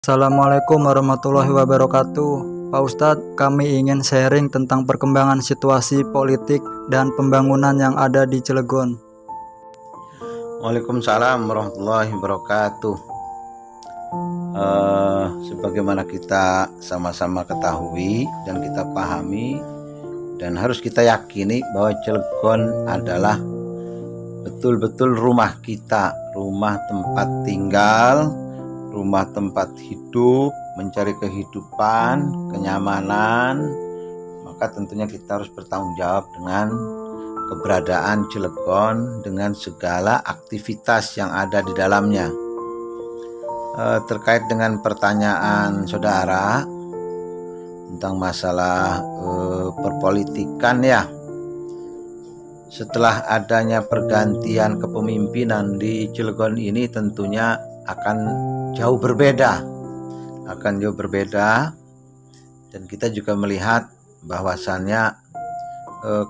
Assalamualaikum warahmatullahi wabarakatuh. Pak Ustadz, kami ingin sharing tentang perkembangan situasi politik dan pembangunan yang ada di Cilegon. Waalaikumsalam warahmatullahi wabarakatuh. Sebagaimana kita sama-sama ketahui dan kita pahami dan harus kita yakini bahwa Cilegon adalah betul-betul rumah kita, rumah tempat tinggal, rumah tempat hidup, mencari kehidupan, kenyamanan. Maka tentunya kita harus bertanggung jawab dengan keberadaan Cilegon dengan segala aktivitas yang ada di dalamnya. Terkait dengan pertanyaan saudara tentang masalah perpolitikan ya, setelah adanya pergantian kepemimpinan di Cilegon ini tentunya akan jauh berbeda, dan kita juga melihat bahwasannya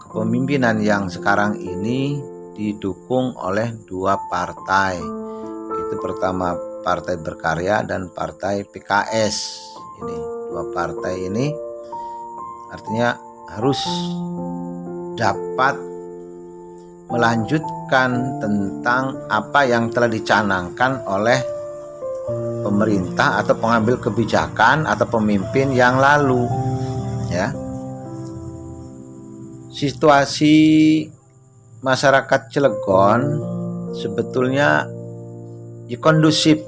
kepemimpinan yang sekarang ini didukung oleh dua partai, yaitu pertama Partai Berkarya dan Partai PKS. Ini dua partai ini artinya harus dapat melanjutkan tentang apa yang telah dicanangkan oleh pemerintah atau pengambil kebijakan atau pemimpin yang lalu ya. Situasi masyarakat Cilegon sebetulnya kondusif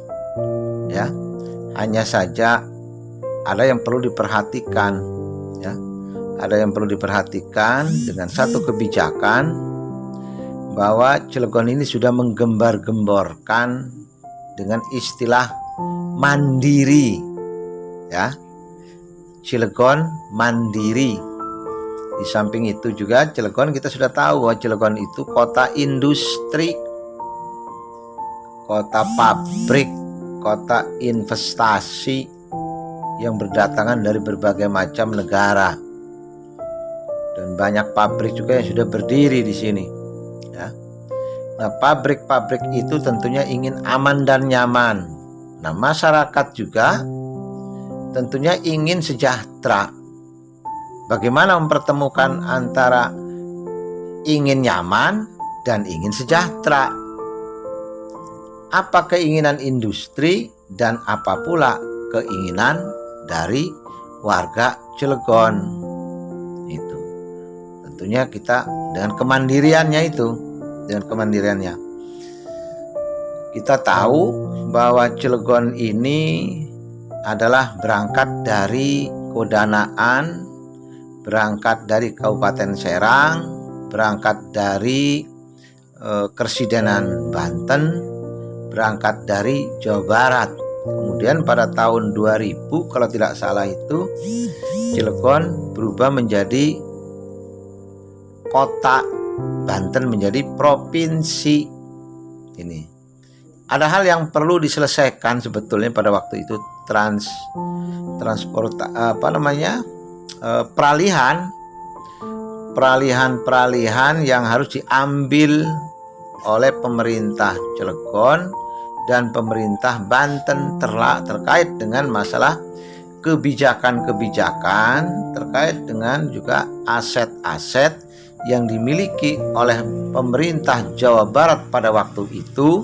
ya, hanya saja ada yang perlu diperhatikan ya, ada yang perlu diperhatikan dengan satu kebijakan bahwa Cilegon ini sudah menggembar-gemborkan dengan istilah mandiri ya, Cilegon mandiri. Di samping itu juga Cilegon, kita sudah tahu bahwa Cilegon itu kota industri, kota pabrik, kota investasi yang berdatangan dari berbagai macam negara, dan banyak pabrik juga yang sudah berdiri di sini ya. Nah, pabrik-pabrik itu tentunya ingin aman dan nyaman. Nah, masyarakat juga tentunya ingin sejahtera. Bagaimana mempertemukan antara ingin nyaman dan ingin sejahtera? Apa keinginan industri dan apa pula keinginan dari warga Cilegon? Itu tentunya kita dengan kemandiriannya itu, kita tahu bahwa Cilegon ini adalah berangkat dari Kodanaan, berangkat dari Kabupaten Serang, berangkat dari Kersidenan Banten, berangkat dari Jawa Barat. Kemudian pada tahun 2000 kalau tidak salah itu Cilegon berubah menjadi kota, Banten menjadi provinsi. Ini ada hal yang perlu diselesaikan sebetulnya pada waktu itu, peralihan yang harus diambil oleh pemerintah Cilegon dan pemerintah Banten terkait dengan masalah kebijakan-kebijakan, terkait dengan juga aset-aset yang dimiliki oleh pemerintah Jawa Barat pada waktu itu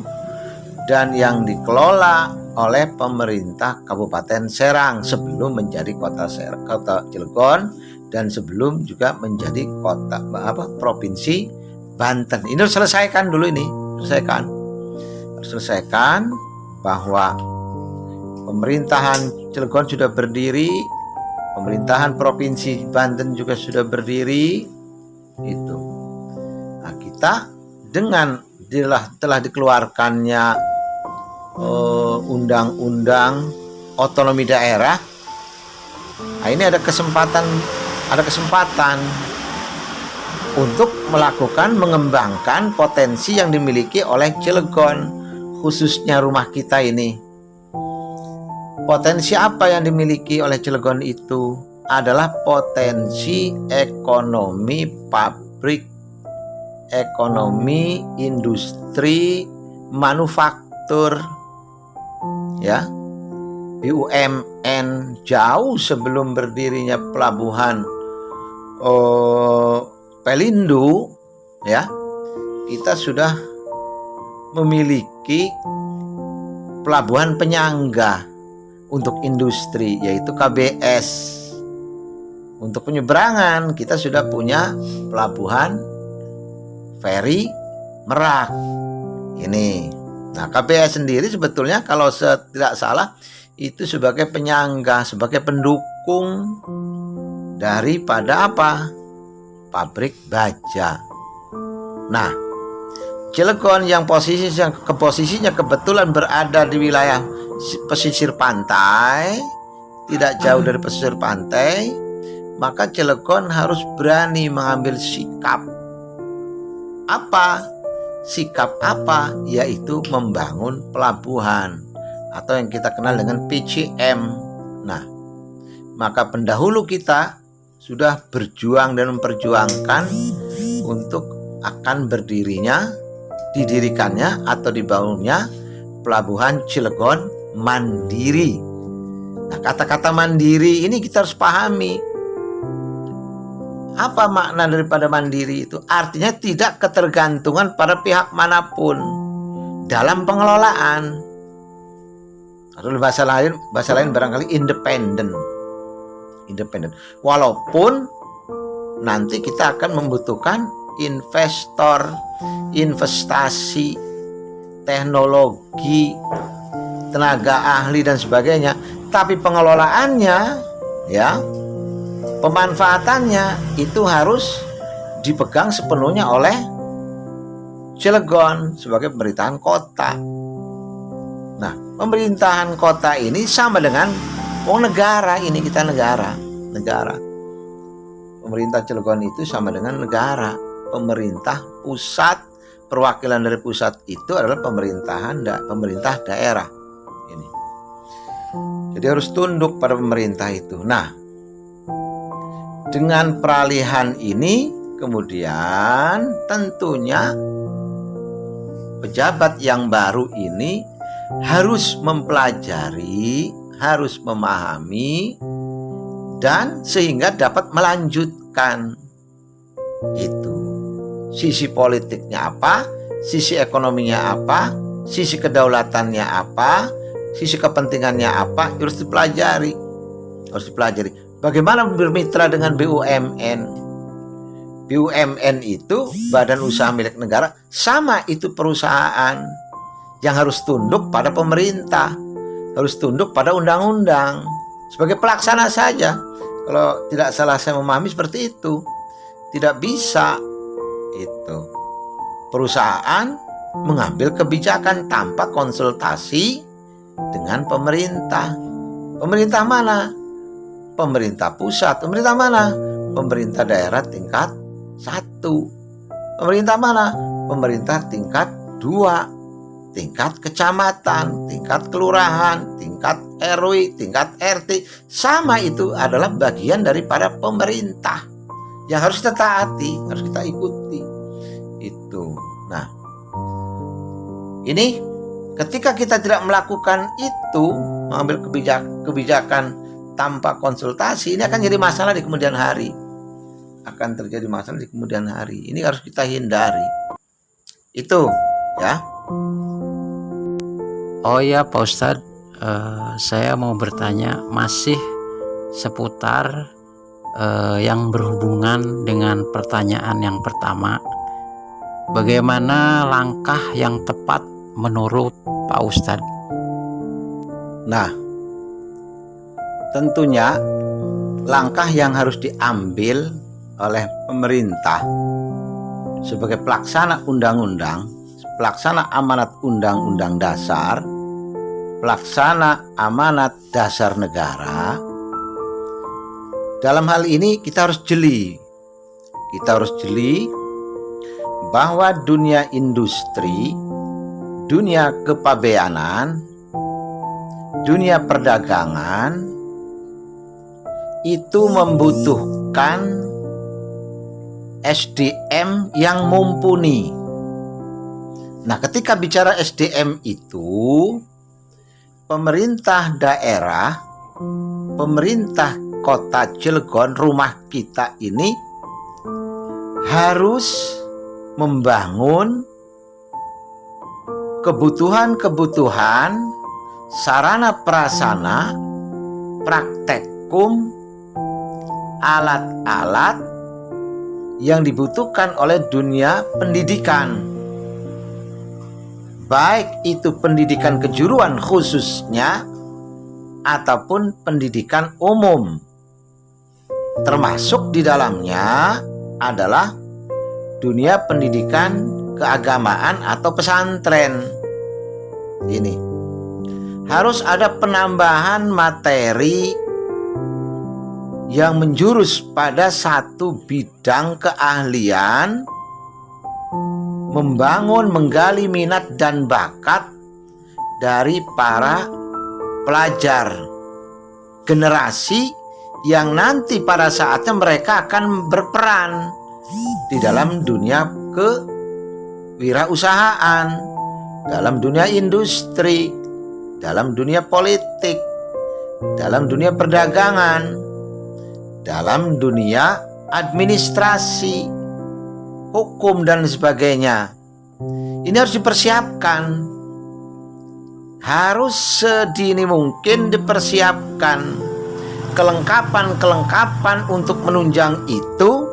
dan yang dikelola oleh pemerintah Kabupaten Serang sebelum menjadi kota Cilegon dan sebelum juga menjadi provinsi Banten. Ini harus selesaikan dulu, harus selesaikan bahwa pemerintahan Cilegon sudah berdiri, pemerintahan provinsi Banten juga sudah berdiri itu. Nah, kita dengan telah dikeluarkannya undang-undang otonomi daerah, nah ini ada kesempatan untuk mengembangkan potensi yang dimiliki oleh Cilegon, khususnya rumah kita ini. Potensi apa yang dimiliki oleh Cilegon itu adalah potensi ekonomi pabrik, ekonomi industri, manufaktur ya. BUMN jauh sebelum berdirinya pelabuhan Pelindo, ya, kita sudah memiliki pelabuhan penyangga untuk industri, yaitu KBS. Untuk penyeberangan kita sudah punya pelabuhan feri Merak ini. Nah, KBS sendiri sebetulnya kalau tidak salah itu sebagai penyangga, sebagai pendukung daripada apa? Pabrik baja. Nah, Cilegon yang posisinya kebetulan berada di wilayah pesisir pantai, tidak jauh dari pesisir pantai, maka Cilegon harus berani mengambil sikap. Apa? Sikap apa? Yaitu membangun pelabuhan atau yang kita kenal dengan PCM. Nah, maka pendahulu kita sudah berjuang dan memperjuangkan untuk akan didirikannya atau dibangunnya pelabuhan Cilegon Mandiri. Nah, kata-kata mandiri ini kita harus pahami. Apa makna daripada mandiri itu? Artinya tidak ketergantungan pada pihak manapun dalam pengelolaan. Atau bahasa lain barangkali independen. Walaupun nanti kita akan membutuhkan investor, investasi, teknologi, tenaga ahli dan sebagainya, tapi pengelolaannya, ya, pemanfaatannya itu harus dipegang sepenuhnya oleh Cilegon sebagai pemerintahan kota. Nah, pemerintahan kota ini sama dengan negara, ini kita negara. Pemerintah Cilegon itu sama dengan negara. Pemerintah pusat, perwakilan dari pusat itu adalah pemerintah daerah. Ini. Jadi harus tunduk pada pemerintah itu. Nah, dengan peralihan ini kemudian tentunya pejabat yang baru ini harus mempelajari, harus memahami, dan sehingga dapat melanjutkan itu. Sisi politiknya apa, sisi ekonominya apa, sisi kedaulatannya apa, sisi kepentingannya apa, harus dipelajari. Bagaimana bermitra dengan BUMN? BUMN itu badan usaha milik negara, sama itu perusahaan yang harus tunduk pada pemerintah, harus tunduk pada undang-undang sebagai pelaksana saja. Kalau tidak salah saya memahami seperti itu. Tidak bisa itu perusahaan mengambil kebijakan tanpa konsultasi dengan pemerintah. Pemerintah mana? Pemerintah pusat. Pemerintah mana? Pemerintah daerah tingkat 1. Pemerintah mana? Pemerintah tingkat 2. Tingkat kecamatan, tingkat kelurahan, tingkat RW, tingkat RT. Sama itu adalah bagian daripada pemerintah yang harus kita taati, harus kita ikuti. Itu. Nah, ini ketika kita tidak melakukan itu, mengambil kebijakan tanpa konsultasi, ini akan jadi masalah di kemudian hari. Akan terjadi masalah di kemudian hari. Ini harus kita hindari. Itu, ya. Oh ya Pak Ustadz, saya mau bertanya masih seputar yang berhubungan dengan pertanyaan yang pertama. Bagaimana langkah yang tepat menurut Pak Ustadz? Nah, tentunya langkah yang harus diambil oleh pemerintah sebagai pelaksana undang-undang, pelaksana amanat undang-undang dasar, pelaksana amanat dasar negara. Dalam hal ini kita harus jeli. Bahwa dunia industri, dunia kepabeanan, dunia perdagangan itu membutuhkan SDM yang mumpuni. Nah, ketika bicara SDM itu pemerintah daerah, pemerintah kota Cilegon, rumah kita ini harus membangun kebutuhan-kebutuhan sarana prasarana, praktekum, alat-alat yang dibutuhkan oleh dunia pendidikan, baik itu pendidikan kejuruan khususnya ataupun pendidikan umum. Termasuk di dalamnya adalah dunia pendidikan keagamaan atau pesantren. Ini harus ada penambahan materi yang menjurus pada satu bidang keahlian, membangun, menggali minat dan bakat dari para pelajar generasi yang nanti pada saatnya mereka akan berperan di dalam dunia kewirausahaan, dalam dunia industri, dalam dunia politik, dalam dunia perdagangan, dalam dunia administrasi, hukum dan sebagainya. Ini harus dipersiapkan, harus sedini mungkin dipersiapkan kelengkapan-kelengkapan untuk menunjang itu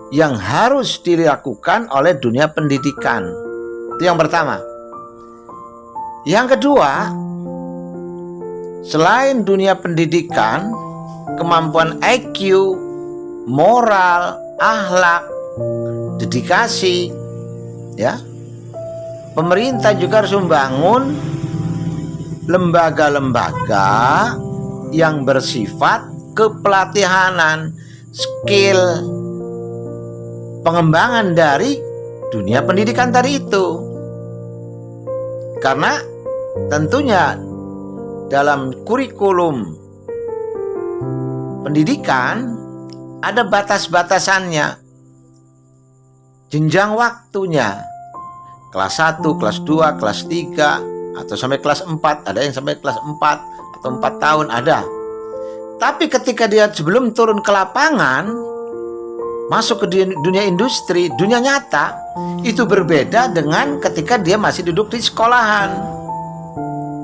yang harus dilakukan oleh dunia pendidikan. Itu yang pertama. Yang kedua, selain dunia pendidikan, kemampuan IQ, moral, akhlak, dedikasi, ya. Pemerintah juga harus membangun lembaga-lembaga yang bersifat kepelatihanan, skill, pengembangan dari dunia pendidikan tadi itu. Karena tentunya dalam kurikulum pendidikan ada batas-batasannya, jenjang waktunya, kelas 1, kelas 2, kelas 3, atau sampai kelas 4, ada yang sampai kelas 4 atau 4 tahun ada. Tapi ketika dia sebelum turun ke lapangan, masuk ke dunia industri, dunia nyata, itu berbeda dengan ketika dia masih duduk di sekolahan,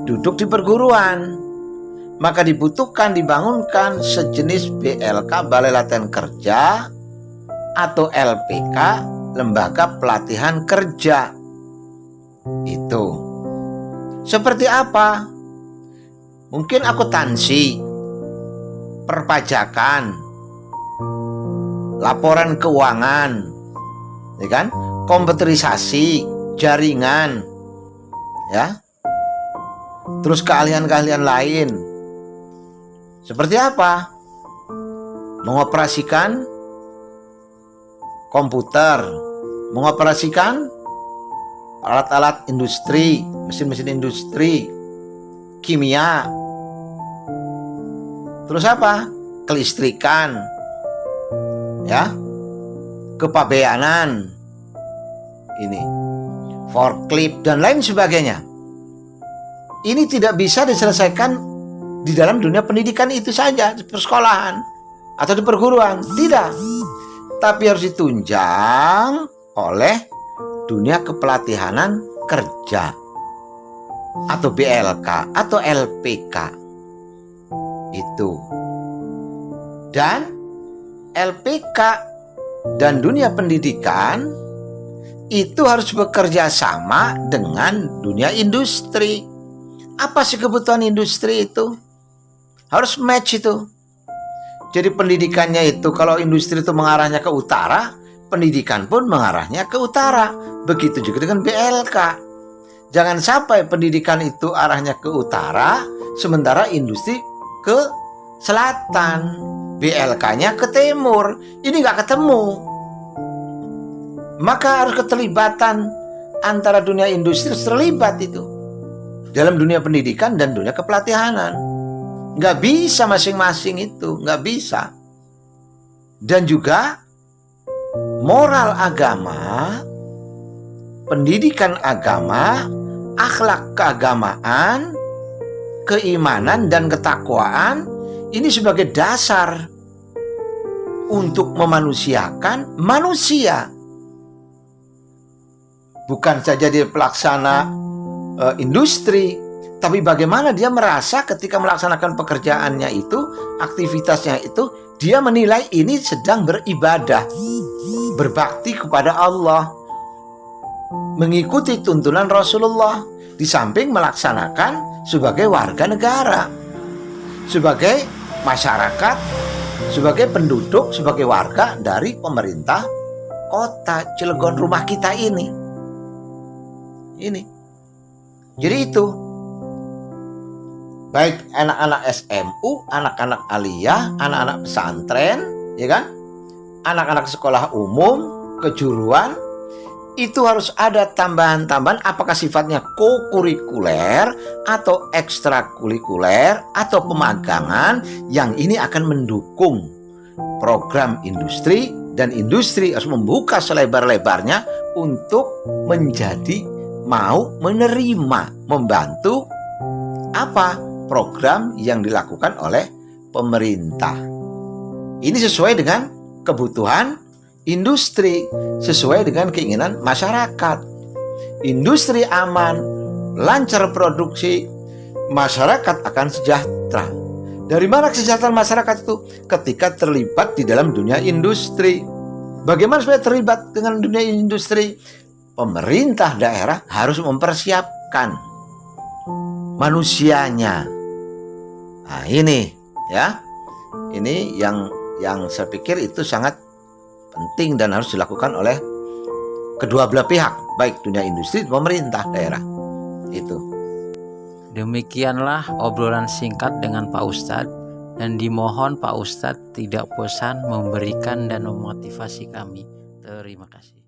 duduk di perguruan. Maka dibutuhkan dibangunkan sejenis BLK, Balai Latihan Kerja, atau LPK, Lembaga Pelatihan Kerja. Itu seperti apa? Mungkin akuntansi, perpajakan, laporan keuangan, ya kan? Komputerisasi, jaringan, ya. Terus keahlian-keahlian lain. Seperti apa? Mengoperasikan komputer, mengoperasikan alat-alat industri, mesin-mesin industri, kimia. Terus apa? Kelistrikan, ya, kepabeanan, ini, forklift dan lain sebagainya. Ini tidak bisa diselesaikan di dalam dunia pendidikan itu saja, di persekolahan atau di perguruan, tidak. Tapi harus ditunjang oleh dunia kepelatihanan kerja atau BLK atau LPK itu. Dan LPK dan dunia pendidikan itu harus bekerja sama dengan dunia industri. Apa sih kebutuhan industri itu? Harus match itu. Jadi pendidikannya itu, kalau industri itu mengarahnya ke utara, pendidikan pun mengarahnya ke utara. Begitu juga dengan BLK. Jangan sampai pendidikan itu arahnya ke utara, sementara industri ke selatan, BLK-nya ke timur. Ini nggak ketemu. Maka harus keterlibatan antara dunia industri terlibat itu dalam dunia pendidikan dan dunia kepelatihanan. Nggak bisa masing-masing itu, nggak bisa. Dan juga moral agama, pendidikan agama, akhlak keagamaan keimanan dan ketakwaan ini sebagai dasar untuk memanusiakan manusia. Bukan saja dia pelaksana industri, tapi bagaimana dia merasa ketika melaksanakan pekerjaannya itu, aktivitasnya itu, dia menilai ini sedang beribadah, berbakti kepada Allah, mengikuti tuntunan Rasulullah, di samping melaksanakan sebagai warga negara, sebagai masyarakat, sebagai penduduk, sebagai warga dari pemerintah kota Cilegon, rumah kita ini. Jadi itu, baik anak-anak SMU, anak-anak aliyah, anak-anak pesantren, ya kan, anak-anak sekolah umum, kejuruan, itu harus ada tambahan-tambahan, apakah sifatnya kokurikuler atau ekstrakurikuler atau pemagangan yang ini akan mendukung program industri, dan industri harus membuka selebar-lebarnya untuk menjadi mau menerima, membantu apa program yang dilakukan oleh pemerintah. Ini sesuai dengan kebutuhan industri, sesuai dengan keinginan masyarakat. Industri aman, lancar produksi, masyarakat akan sejahtera. Dari mana kesejahteraan masyarakat itu? Ketika terlibat di dalam dunia industri. Bagaimana supaya terlibat dengan dunia industri? Pemerintah daerah harus mempersiapkan manusianya. Nah, ini ya. Ini yang saya pikir itu sangat penting dan harus dilakukan oleh kedua belah pihak, baik dunia industri, pemerintah daerah. Itu. Demikianlah obrolan singkat dengan Pak Ustadz, dan dimohon Pak Ustadz tidak bosan memberikan dan memotivasi kami. Terima kasih.